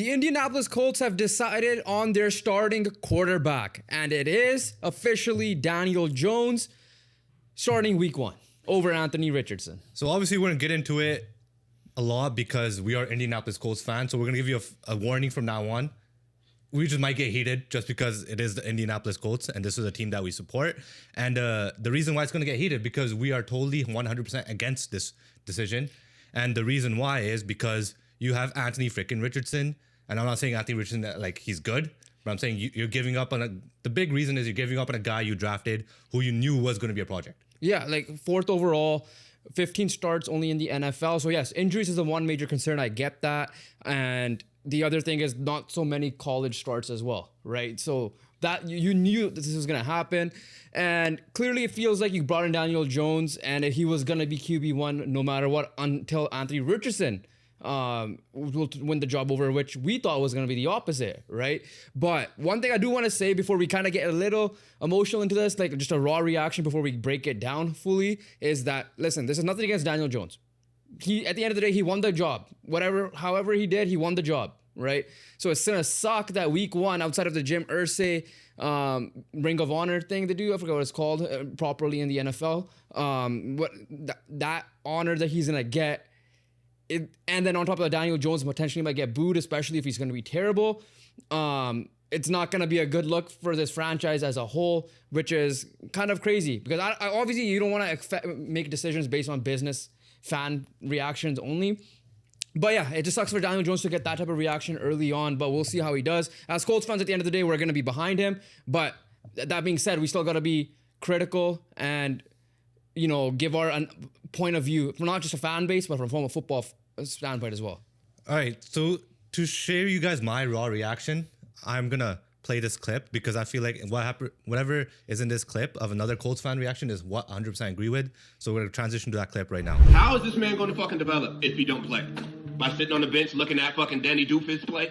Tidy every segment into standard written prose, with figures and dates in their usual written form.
The Indianapolis Colts have decided on their starting quarterback, and it is officially Daniel Jones starting week 1 over Anthony Richardson. So obviously we're going to get into it a lot because we are Indianapolis Colts fans. So we're going to give you a warning from now on. We just might get heated just because it is the Indianapolis Colts and this is a team that we support. And the reason why it's going to get heated because we are totally 100% against this decision. And the reason why is because you have Anthony freaking Richardson. And I'm not saying Anthony Richardson, like, he's good. But I'm saying you're giving up on the big reason is you're giving up on a guy you drafted who you knew was going to be a project. Yeah, like 4th overall, 15 starts only in the NFL. So yes, injuries is the one major concern. I get that. And the other thing is not so many college starts as well, right? So that you knew this was going to happen. And clearly it feels like you brought in Daniel Jones and he was going to be QB1 no matter what until Anthony Richardson will win the job over, which we thought was going to be the opposite, right? But one thing I do want to say before we kind of get a little emotional into this, like just a raw reaction before we break it down fully, is that, listen, this is nothing against Daniel Jones. He, at the end of the day, he won the job. However he did, he won the job, right? So it's going to suck that week 1, outside of the Jim Irsay Ring of Honor thing they do, I forgot what it's called properly in the NFL, that honor that he's going to get. And then on top of that, Daniel Jones potentially might get booed, especially if he's going to be terrible. It's not going to be a good look for this franchise as a whole, which is kind of crazy because I obviously you don't want to make decisions based on business fan reactions only. But yeah, it just sucks for Daniel Jones to get that type of reaction early on, but we'll see how he does. As Colts fans, at the end of the day, we're going to be behind him. But that being said, we still got to be critical and, you know, give our point of view from not just a fan base, but from a football standpoint as well. All right, so to share you guys my raw reaction, I'm going to play this clip because I feel like whatever is in this clip of another Colts fan reaction is what I 100% agree with. So we're going to transition to that clip right now. How is this man going to fucking develop if he don't play? By sitting on the bench looking at fucking Danny Doofus play?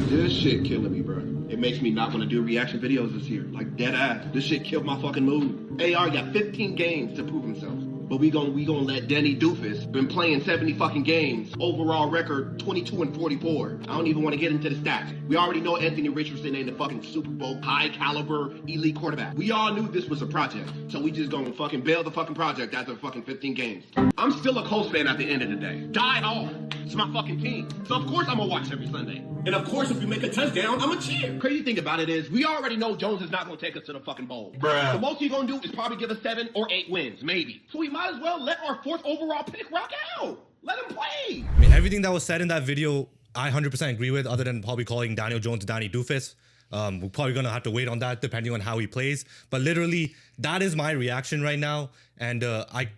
This shit killing me, bro. It makes me not want to do reaction videos this year. Like, dead ass. This shit killed my fucking mood. AR got 15 games to prove himself. But we gonna let Danny Doofus, been playing 70 fucking games, overall record 22-44. I don't even want to get into the stats. We already know Anthony Richardson ain't the fucking Super Bowl high caliber elite quarterback. We all knew this was a project, so we just gonna fucking bail the fucking project after fucking 15 games. I'm still a Colts fan at the end of the day. Die off. It's my fucking team. So of course I'm gonna watch every Sunday. And of course if we make a touchdown, I'm gonna cheer. Crazy thing about it is, we already know Jones is not gonna take us to the fucking bowl. Bruh. The most he's gonna do is probably give us 7 or 8 wins, maybe. So we might as well let our 4th overall pick rock out. Let him play. I mean, everything that was said in that video, I 100% agree with, other than probably calling Daniel Jones Danny Doofus. We're probably going to have to wait on that depending on how he plays. But literally, that is my reaction right now. And I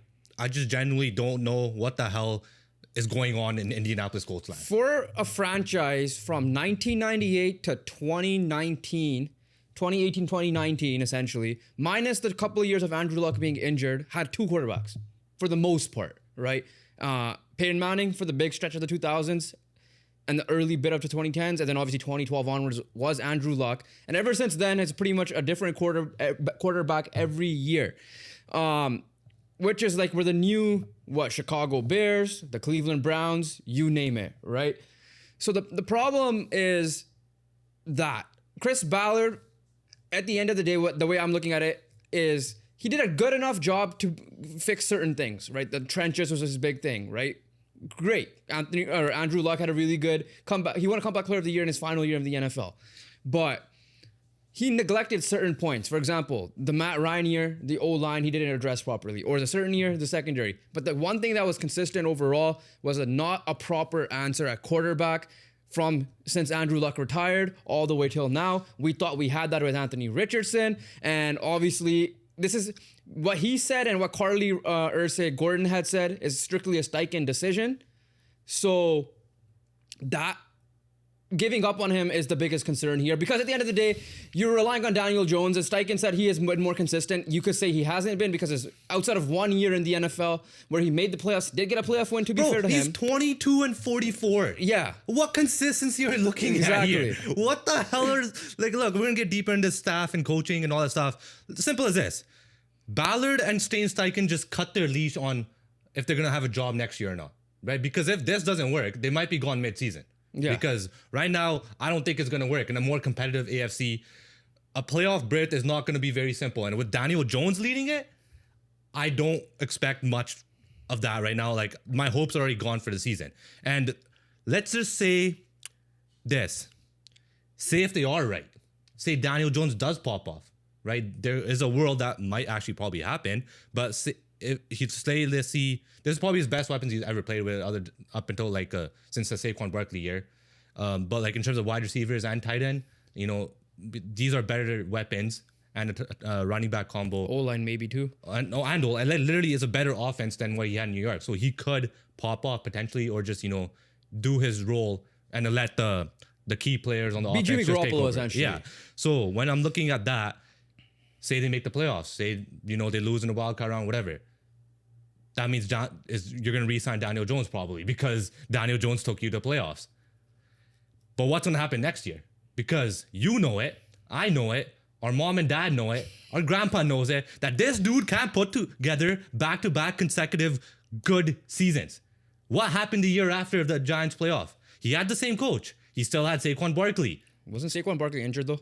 just genuinely don't know what the hell is going on in Indianapolis Colts land. For a franchise from 1998 to 2019, 2018, 2019, essentially, minus the couple of years of Andrew Luck being injured, had 2 quarterbacks for the most part, right? Peyton Manning for the big stretch of the 2000s and the early bit up to 2010s, and then obviously 2012 onwards was Andrew Luck. And ever since then, it's pretty much a different quarterback every year, which is like we're the new, Chicago Bears, the Cleveland Browns, you name it, right? So the problem is that Chris Ballard, at the end of the day, the way I'm looking at it is he did a good enough job to fix certain things, right? The trenches was his big thing, right? Great. Andrew Luck had a really good comeback. He won a comeback player of the year in his final year of the NFL. But he neglected certain points. For example, the Matt Ryan year, the O-line, he didn't address properly. Or the certain year, the secondary. But the one thing that was consistent overall was not a proper answer at quarterback since Andrew Luck retired all the way till now. We thought we had that with Anthony Richardson. And obviously, this is what he said and what Carly Irsay Gordon had said is strictly a Steichen decision. So that giving up on him is the biggest concern here because at the end of the day, you're relying on Daniel Jones. As Steichen said, he has been more consistent. You could say he hasn't been because it's outside of 1 year in the NFL where he made the playoffs, did get a playoff win to be fair to him. He's 22-44. Yeah. What consistency are you looking at here? What the hell are... Like, look, we're going to get deeper into staff and coaching and all that stuff. Simple as this. Ballard and Steichen just cut their leash on if they're going to have a job next year or not, right? Because if this doesn't work, they might be gone mid-season. Yeah. Because right now, I don't think it's going to work. In a more competitive AFC, a playoff berth is not going to be very simple. And with Daniel Jones leading it, I don't expect much of that right now. Like, my hopes are already gone for the season. And let's just say this. Say if they are right. Say Daniel Jones does pop off, right? There is a world that might actually probably happen. But say, if he'd say, let's see, this is probably his best weapons he's ever played with up until like since the Saquon Barkley year. But like in terms of wide receivers and tight end, you know, these are better weapons and a running back combo. O-line maybe too. And literally is a better offense than what he had in New York. So he could pop off potentially, or just, you know, do his role and let the key players on the offense Jimmy just take Garoppolo over. essentially. Yeah. So when I'm looking at that, say they make the playoffs, say, you know, they lose in the wild card round, whatever. That means you're going to re-sign Daniel Jones probably, because Daniel Jones took you to playoffs. But what's going to happen next year? Because you know it, I know it, our mom and dad know it, our grandpa knows it, that this dude can't put together back-to-back consecutive good seasons. What happened the year after the Giants playoff? He had the same coach. He still had Saquon Barkley. Wasn't Saquon Barkley injured though?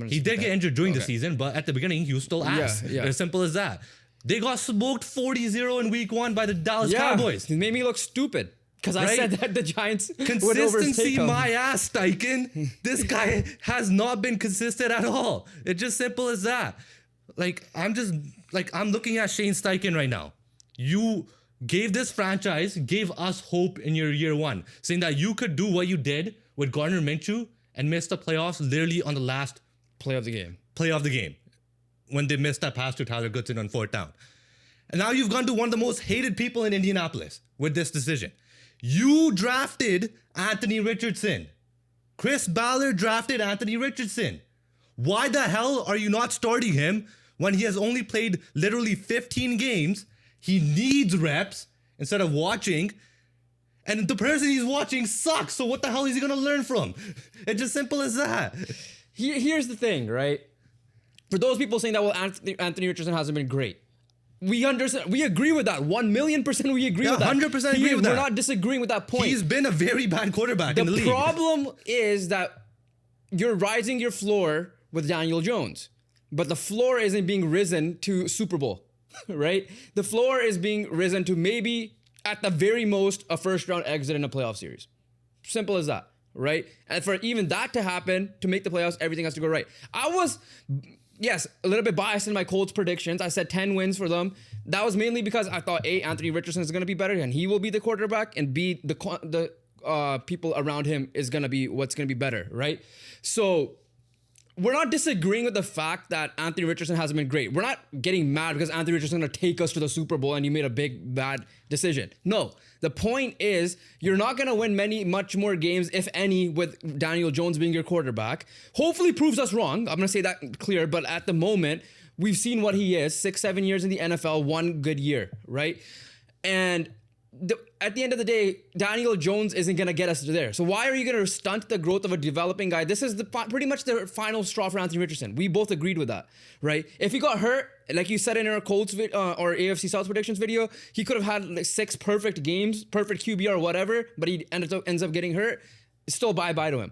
He did get injured during the season, but at the beginning, he was still ass. Yeah. As simple as that. They got smoked 40-0 in week 1 by the Dallas Cowboys. He made me look stupid because I said that the Giants would overtake Consistency, them. my ass, Steichen. This guy has not been consistent at all. It's just simple as that. I'm looking at Shane Steichen right now. You gave this franchise, gave us hope in your year 1, saying that you could do what you did with Gardner Minshew and miss the playoffs literally on the last play of the game. When they missed that pass to Tyler Goodson on 4th down. And now you've gone to one of the most hated people in Indianapolis with this decision. You drafted Anthony Richardson. Chris Ballard drafted Anthony Richardson. Why the hell are you not starting him when he has only played literally 15 games? He needs reps instead of watching. And the person he's watching sucks. So what the hell is he going to learn from? It's just simple as that. Here's the thing, right? For those people saying that, well, Anthony Richardson hasn't been great. We understand. We agree with that. 1,000,000% we agree with that. 100% agree with that. We're not disagreeing with that point. He's been a very bad quarterback in the league. The problem is that you're rising your floor with Daniel Jones, but the floor isn't being risen to Super Bowl, right? The floor is being risen to maybe, at the very most, a first-round exit in a playoff series. Simple as that, right? And for even that to happen, to make the playoffs, everything has to go right. I was... Yes, a little bit biased in my Colts predictions. I said 10 wins for them. That was mainly because I thought, A, Anthony Richardson is going to be better and he will be the quarterback, and B, the people around him is going to be what's going to be better, right? So we're not disagreeing with the fact that Anthony Richardson hasn't been great. We're not getting mad because Anthony Richardson is going to take us to the Super Bowl and you made a big, bad decision. No, the point is you're not going to win much more games, if any, with Daniel Jones being your quarterback. Hopefully proves us wrong. I'm going to say that clear. But at the moment, we've seen what he is. 6-7 years in the NFL, 1 good year, right? And at the end of the day, Daniel Jones isn't going to get us there. So why are you going to stunt the growth of a developing guy? This is pretty much the final straw for Anthony Richardson. We both agreed with that, right? If he got hurt, like you said in our Colts or AFC South predictions video, he could have had like 6 perfect games, perfect QB or whatever, but he ends up getting hurt. Still bye-bye to him.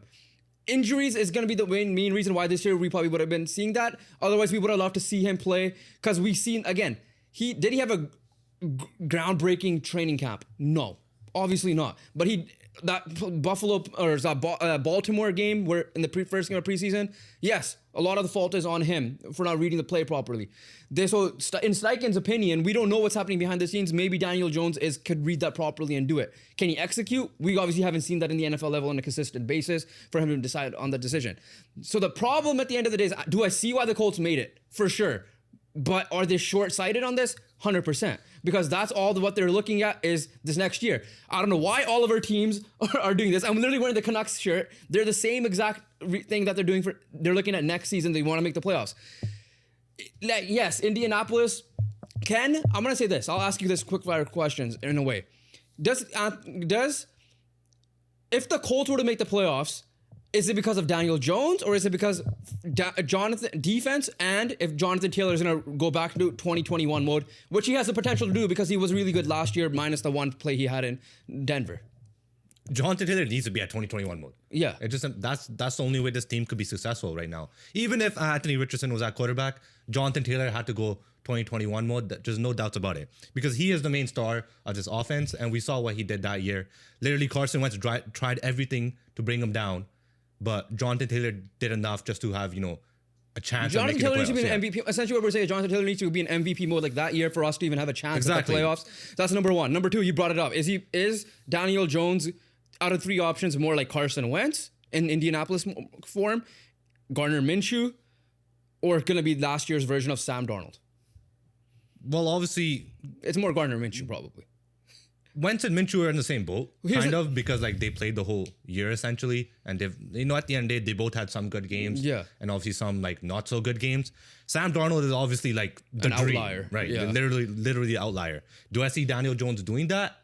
Injuries is going to be the main reason why this year we probably would have been seeing that. Otherwise, we would have loved to see him play, because we've seen, again, did he have a groundbreaking training camp? No, obviously not. But Baltimore game where in the first game of preseason, yes, a lot of the fault is on him for not reading the play properly. In Steichen's opinion, we don't know what's happening behind the scenes. Maybe Daniel Jones could read that properly and do it. Can he execute? We obviously haven't seen that in the NFL level on a consistent basis for him to decide on the decision. So the problem at the end of the day is, do I see why the Colts made it? For sure. But are they short-sighted on this? 100%. Because that's all what they're looking at is this next year. I don't know why all of our teams are doing this. I'm literally wearing the Canucks shirt. They're the same exact thing that they're looking at next season. They want to make the playoffs. Yes, Indianapolis I'm going to say this. I'll ask you this quick fire questions in a way. If the Colts were to make the playoffs, is it because of Daniel Jones, or is it because Jonathan defense, and if Jonathan Taylor is going to go back to 2021 mode, which he has the potential to do because he was really good last year minus the one play he had in Denver? Jonathan Taylor needs to be at 2021 mode. Yeah. It just that's the only way this team could be successful right now. Even if Anthony Richardson was at quarterback, Jonathan Taylor had to go 2021 mode. There's no doubts about it because he is the main star of this offense, and we saw what he did that year. Literally, Carson Wentz tried everything to bring him down, but Jonathan Taylor did enough just to have a chance. Jonathan Taylor needs to be an MVP. Essentially, what we're saying is Jonathan Taylor needs to be an MVP mode like that year for us to even have a chance at the playoffs. That's number one. Number two, you brought it up. Is Daniel Jones out of three options more like Carson Wentz in Indianapolis form, Gardner Minshew, or going to be last year's version of Sam Darnold? Well, obviously, it's more Gardner Minshew probably. Wentz and Minshew are in the same boat, because they played the whole year essentially, and they've at the end of the day they both had some good games, and obviously some not so good games. Sam Darnold is obviously the an dream, outlier, right? Yeah. Literally the outlier. Do I see Daniel Jones doing that?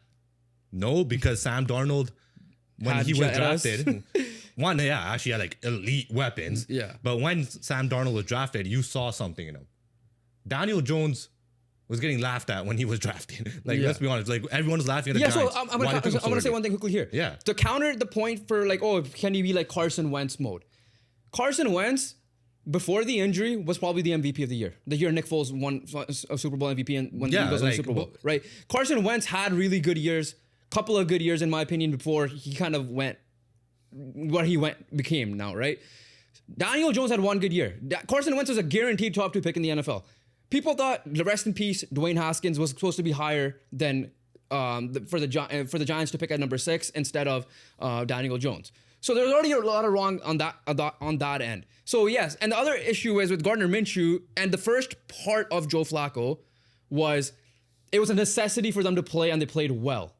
No, because Sam Darnold, when he was drafted, actually had elite weapons. Yeah. But when Sam Darnold was drafted, you saw something in him. Daniel Jones was getting laughed at when he was drafted. Let's be honest. Everyone was laughing at the Giants. So I'm gonna say one thing quickly here. Yeah. To counter the point for can he be like Carson Wentz mode? Carson Wentz, before the injury, was probably the MVP of the year. The year Nick Foles won a Super Bowl MVP and when the Eagles won the Super Bowl, right? Carson Wentz had really good years, couple of good years in my opinion before he kind of went what he became now, right? Daniel Jones had one good year. Carson Wentz was a guaranteed top 2 pick in the NFL. People thought, rest in peace, Dwayne Haskins was supposed to be higher than for the Giants to pick at number 6 instead of Daniel Jones. So there's already a lot of wrong on that end. So yes, and the other issue is with Gardner Minshew, and the first part of Joe Flacco was it was a necessity for them to play, and they played well.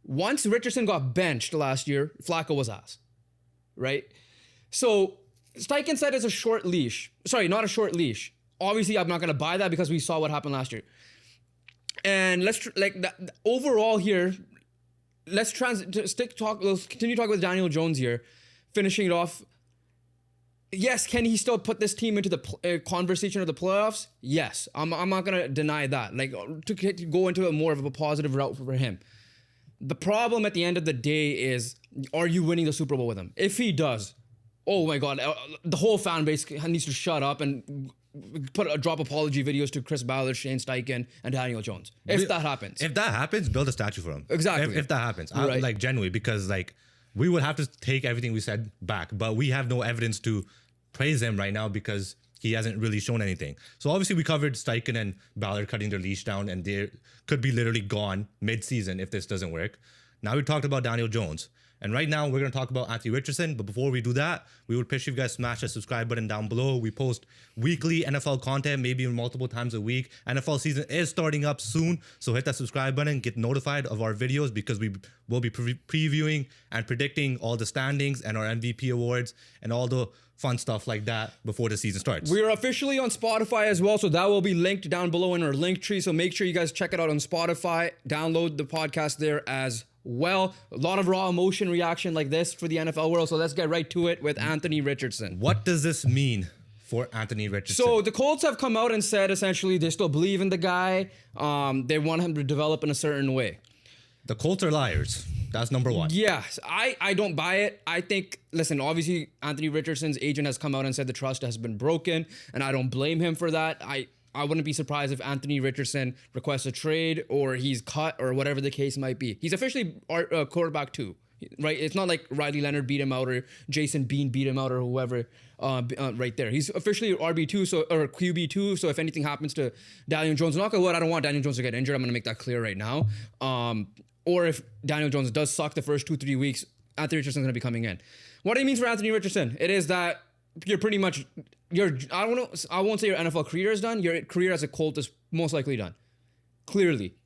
Once Richardson got benched last year, Flacco was ass, right? So Steichen said it's a short leash. Sorry, not a short leash. Obviously, I'm not going to buy that because we saw what happened last year. And overall here, let's continue talking with Daniel Jones here, finishing it off. Yes, can he still put this team into the conversation of the playoffs? Yes, I'm not going to deny that. To go into more of a positive route for him. The problem at the end of the day is, are you winning the Super Bowl with him? If he does, oh my God, the whole fan base needs to shut up and drop apology videos to Chris Ballard, Shane Steichen, and Daniel Jones. If that happens. If that happens, build a statue for him. Exactly. If that happens. Right. Genuinely, because we would have to take everything we said back, but we have no evidence to praise him right now because he hasn't really shown anything. So obviously we covered Steichen and Ballard cutting their leash down, and they could be literally gone mid-season if this doesn't work. Now we talked about Daniel Jones. And right now, we're going to talk about Anthony Richardson. But before we do that, we would appreciate if you guys smash the subscribe button down below. We post weekly NFL content, maybe even multiple times a week. NFL season is starting up soon. So hit that subscribe button, get notified of our videos because we will be previewing and predicting all the standings and our MVP awards and all the fun stuff like that before the season starts. We are officially on Spotify as well, so that will be linked down below in our link tree. So make sure you guys check it out on Spotify. Download the podcast there as well. A lot of raw emotion reaction like this for the NFL world. So let's get right to it with Anthony Richardson. What does this mean for Anthony Richardson? So the Colts have come out and said essentially they still believe in the guy. They want him to develop in a certain way. The Colts are liars. That's number one. Yes, I don't buy it. I think, listen, obviously Anthony Richardson's agent has come out and said the trust has been broken, and I don't blame him for that. I wouldn't be surprised if Anthony Richardson requests a trade or he's cut or whatever the case might be. He's officially quarterback 2, right? It's not like Riley Leonard beat him out or Jason Bean beat him out or whoever right there. He's officially RB2 or QB2. So if anything happens to Daniel Jones, knock on wood, I don't want Daniel Jones to get injured. I'm going to make that clear right now. Or if Daniel Jones does suck the first 2-3 weeks, Anthony Richardson's going to be coming in. What it means for Anthony Richardson, it is that you're pretty much I won't say your NFL career is done. Your career as a Colt is most likely done. Clearly,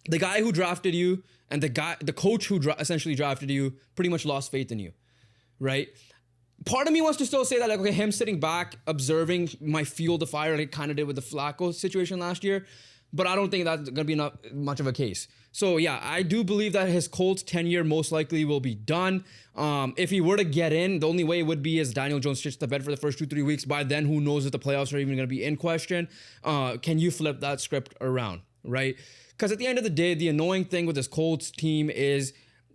the guy who drafted you and the coach who essentially drafted you pretty much lost faith in you, right? Part of me wants to still say that okay, him sitting back observing might fuel the fire like kind of did with the Flacco situation last year, but I don't think that's gonna be much of a case. So yeah, I do believe that his Colts tenure most likely will be done. If he were to get in, the only way it would be is Daniel Jones shits the bed for the first 2-3 weeks. By then, who knows if the playoffs are even going to be in question? Can you flip that script around, right? Because at the end of the day, the annoying thing with this Colts team is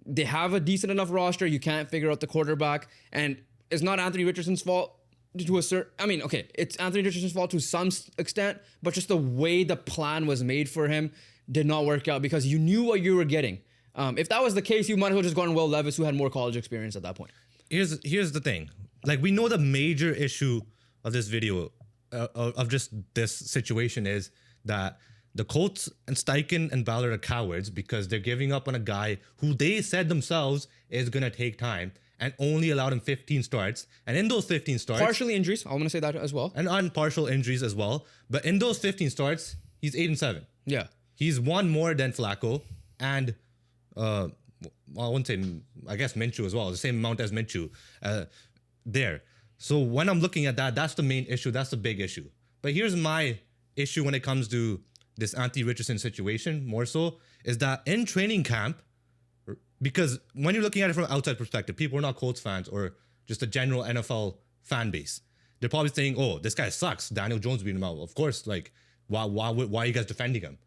they have a decent enough roster. You can't figure out the quarterback, and it's not Anthony Richardson's fault to a certain. I mean, okay, it's Anthony Richardson's fault to some extent, but just the way the plan was made for him did not work out because you knew what you were getting. If that was the case, you might as well just gone Will Levis, who had more college experience at that point. Here's the thing. Like, we know the major issue of this video, of just this situation, is that the Colts and Steichen and Ballard are cowards because they're giving up on a guy who they said themselves is going to take time and only allowed him 15 starts. And in those 15 starts... Partially injuries. I want to say that as well. And on partial injuries as well. But in those 15 starts, he's 8-7. Yeah. He's won more than Flacco and... I wouldn't say, I guess Minshew as well, the same amount as Minshew there. So when I'm looking at that, that's the main issue. That's the big issue. But here's my issue when it comes to this Anthony Richardson situation, more so, is that in training camp, because when you're looking at it from an outside perspective, people are not Colts fans or just a general NFL fan base. They're probably saying, oh, this guy sucks. Daniel Jones beat him out. Of course, like, why are you guys defending him?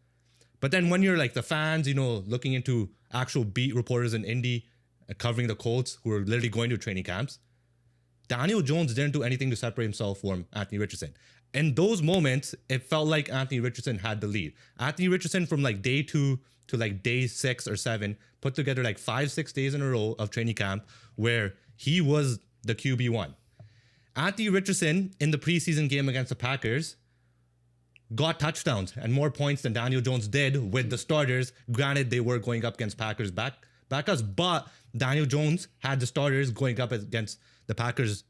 But then when you're like the fans, you know, looking into actual beat reporters in Indy covering the Colts who are literally going to training camps, Daniel Jones didn't do anything to separate himself from Anthony Richardson. In those moments, it felt like Anthony Richardson had the lead. Anthony Richardson from like day 2 to like day 6 or 7 put together like 5-6 days in a row of training camp where he was the QB1. Anthony Richardson in the preseason game against the Packers got touchdowns and more points than Daniel Jones did with the starters. Granted, they were going up against Packers backups, but Daniel Jones had the starters going up against the Packers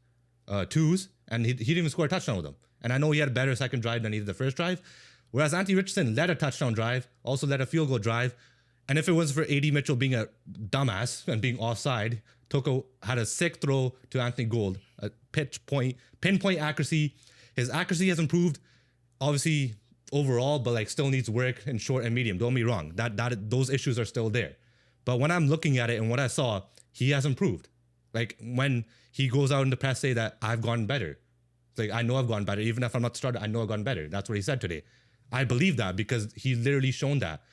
twos, and he didn't even score a touchdown with them. And I know he had a better second drive than he did the first drive. Whereas Anthony Richardson led a touchdown drive, also led a field goal drive. And if it wasn't for A.D. Mitchell being a dumbass and being offside, had a sick throw to Anthony Gould, a pinpoint accuracy. His accuracy has improved, obviously, overall, but like still needs work in short and medium. Don't be wrong. Those issues are still there. But when I'm looking at it and what I saw, he has improved. Like when he goes out in the press say that I've gotten better. It's like, I know I've gotten better. Even if I'm not the starter, I know I've gotten better. That's what he said today. I believe that because he's literally shown that.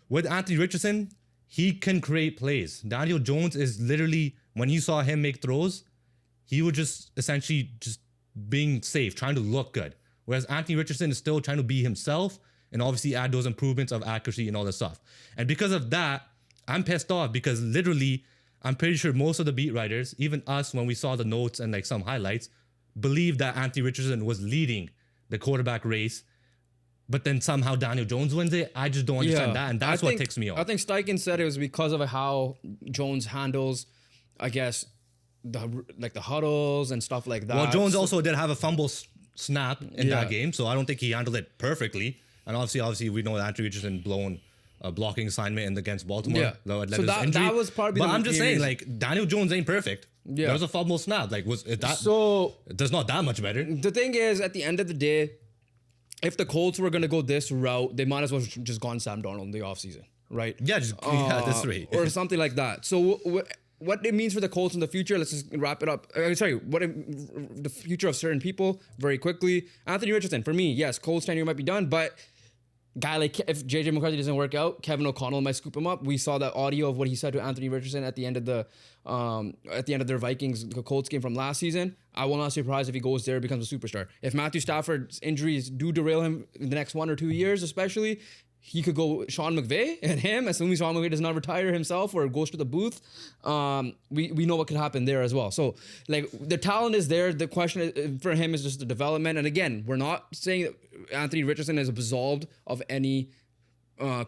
With Anthony Richardson, he can create plays. Daniel Jones is literally, when you saw him make throws, he was just essentially just being safe, trying to look good. Whereas Anthony Richardson is still trying to be himself and obviously add those improvements of accuracy and all that stuff. And because of that, I'm pissed off because literally, I'm pretty sure most of the beat writers, even us, when we saw the notes and like some highlights, believed that Anthony Richardson was leading the quarterback race. But then somehow Daniel Jones wins it. I just don't understand that. And that's what ticks me off. I think Steichen said it was because of how Jones handles, I guess, the huddles and stuff like that. Well, Jones also did have a fumble snap in that game, so I don't think he handled it perfectly. And obviously we know that Anthony Richardson blown a blocking assignment against Baltimore. Yeah. That was probably. But I'm just saying, like, Daniel Jones ain't perfect. Yeah. There was a fumble snap. Like, that's not that much better. The thing is, at the end of the day, if the Colts were gonna go this route, they might as well just gone Sam Darnold in the offseason, right? Yeah, that's right. Or something like that. So what it means for the Colts in the future, let's just wrap it up. The future of certain people very quickly. Anthony Richardson, for me, yes, Colts tenure might be done, but guy like, if JJ McCarthy doesn't work out, Kevin O'Connell might scoop him up. We saw that audio of what he said to Anthony Richardson at the end of their Vikings Colts game from last season. I will not be surprised if he goes there and becomes a superstar. If Matthew Stafford's injuries do derail him in the next 1 or 2 years, especially, he could go Sean McVay and him, assuming Sean McVay does not retire himself or goes to the booth. We know what could happen there as well. So, like, the talent is there. The question for him is just the development. And again, we're not saying that Anthony Richardson is absolved of any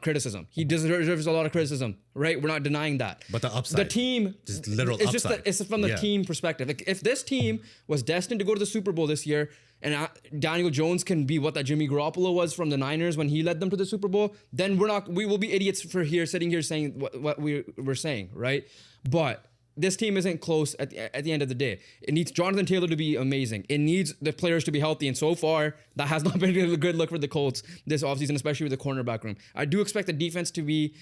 criticism. He deserves a lot of criticism, right? We're not denying that. But the upside, the team, just literal it's upside. It's from the team perspective. Like, if this team was destined to go to the Super Bowl this year, and Daniel Jones can be what that Jimmy Garoppolo was from the Niners when he led them to the Super Bowl, then we will be idiots sitting here saying what we were saying, right? But this team isn't close at the end of the day. It needs Jonathan Taylor to be amazing. It needs the players to be healthy. And so far, that has not been a good look for the Colts this offseason, especially with the cornerback room. I do expect the defense to be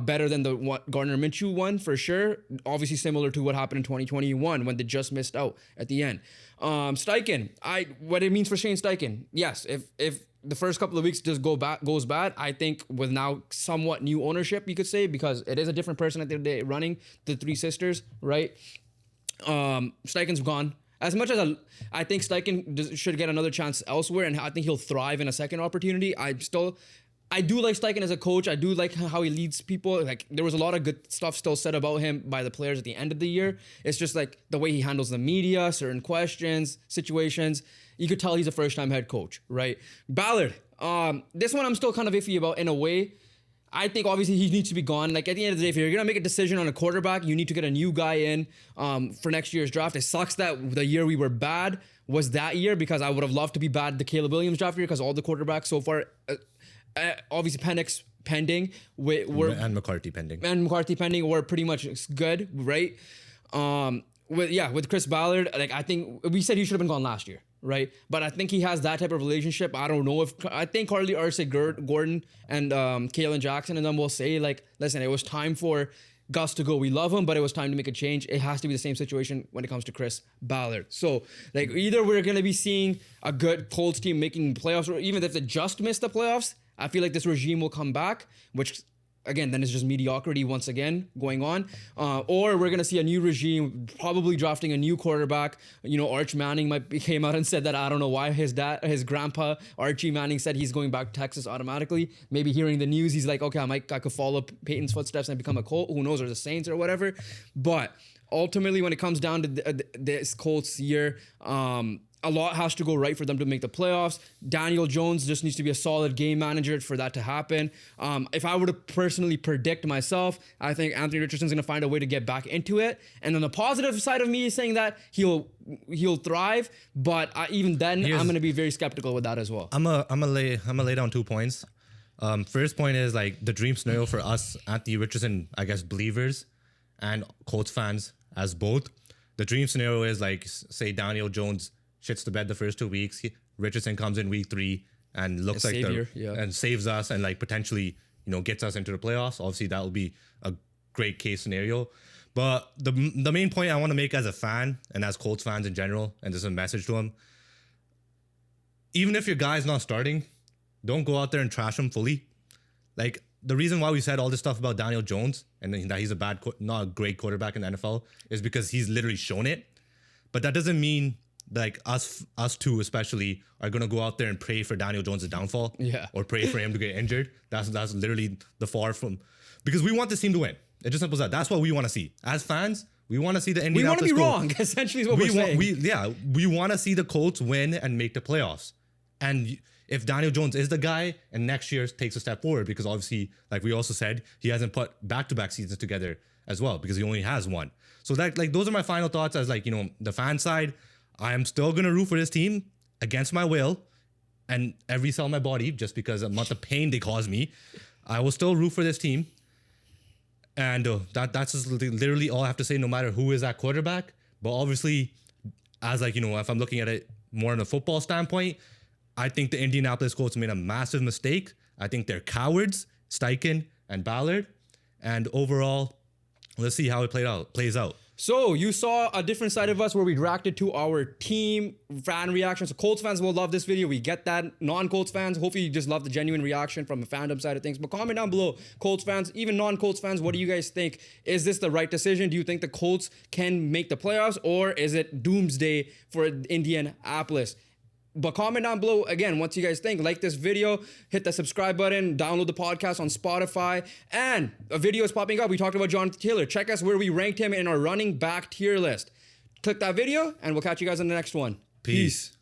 better than the Gardner Minshew one, for sure. Obviously similar to what happened in 2021 when they just missed out at the end. Steichen, what it means for Shane Steichen. Yes, if the first couple of weeks just goes bad. I think with now somewhat new ownership, you could say, because it is a different person at the end of the day running the Three Sisters, right? Steichen's gone. As much as I think Steichen should get another chance elsewhere, and I think he'll thrive in a second opportunity, I do like Steichen as a coach. I do like how he leads people. Like, there was a lot of good stuff still said about him by the players at the end of the year. It's just like the way he handles the media, certain questions, situations. You could tell he's a first-time head coach, right? Ballard, this one I'm still kind of iffy about in a way. I think obviously he needs to be gone. Like, at the end of the day, if you're going to make a decision on a quarterback, you need to get a new guy in for next year's draft. It sucks that the year we were bad was that year, because I would have loved to be bad the Caleb Williams draft year, because all the quarterbacks so far, obviously Penix pending, and McCarthy pending, were pretty much good, right? With Chris Ballard, like, I think we said he should have been gone last year, right? But I think he has that type of relationship. I don't know I think Carly Arce, Gordon, and Kalen Jackson, and then we'll say, like, listen, it was time for Gus to go. We love him, but it was time to make a change. It has to be the same situation when it comes to Chris Ballard. So, like, either we're going to be seeing a good Colts team making playoffs, or even if they just missed the playoffs, I feel like this regime will come back, which, again, then it's just mediocrity once again going on. Or we're going to see a new regime, probably drafting a new quarterback. You know, Arch Manning came out and said that, I don't know why his grandpa, Archie Manning, said he's going back to Texas automatically. Maybe hearing the news, he's like, okay, I could follow Peyton's footsteps and become a Colt. Who knows, or the Saints or whatever. But ultimately, when it comes down to this Colts year, a lot has to go right for them to make the playoffs. Daniel Jones just needs to be a solid game manager for that to happen. If I were to personally predict myself, I think Anthony Richardson's going to find a way to get back into it. And then the positive side of me is saying that he'll thrive, but even then, I'm going to be very skeptical with that as well. I'm gonna lay down 2 points. First point is, like, the dream scenario for us Anthony Richardson, I guess, believers and Colts fans as both. The dream scenario is, like, say Daniel Jones shits the bed the first 2 weeks. Richardson comes in week 3 and looks like and saves us and, like, potentially, you know, gets us into the playoffs. Obviously, that will be a great case scenario. But the main point I want to make as a fan and as Colts fans in general, and this is a message to them, even if your guy's not starting, don't go out there and trash him fully. Like, the reason why we said all this stuff about Daniel Jones and that he's not a great quarterback in the NFL is because he's literally shown it. But that doesn't mean, like, us two especially are gonna go out there and pray for Daniel Jones' downfall, or pray for him to get injured. That's literally the far from, because we want this team to win. It's just simple as that. That's what we want to see as fans. We want to see the Indianapolis. We want to be wrong. Essentially, is what we're saying. We want to see the Colts win and make the playoffs. And if Daniel Jones is the guy, and next year takes a step forward, because obviously, like we also said, he hasn't put back-to-back seasons together as well, because he only has one. So that, like, those are my final thoughts as, like, you know, the fan side. I am still going to root for this team against my will and every cell in my body, just because of the pain they cause me. I will still root for this team. And that's just literally all I have to say, no matter who is at quarterback. But obviously, as, like, you know, if I'm looking at it more in a football standpoint, I think the Indianapolis Colts made a massive mistake. I think they're cowards, Steichen and Ballard. And overall, let's see how it plays out. So you saw a different side of us where we reacted to our team fan reactions. So Colts fans will love this video. We get that. Non-Colts fans, hopefully you just love the genuine reaction from the fandom side of things. But comment down below, Colts fans, even non-Colts fans, what do you guys think? Is this the right decision? Do you think the Colts can make the playoffs, or is it doomsday for Indianapolis? But comment down below, again, what you guys think. Like this video, hit the subscribe button, download the podcast on Spotify, and a video is popping up. We talked about Jonathan Taylor. Check us where we ranked him in our running back tier list. Click that video, and we'll catch you guys in the next one. Peace.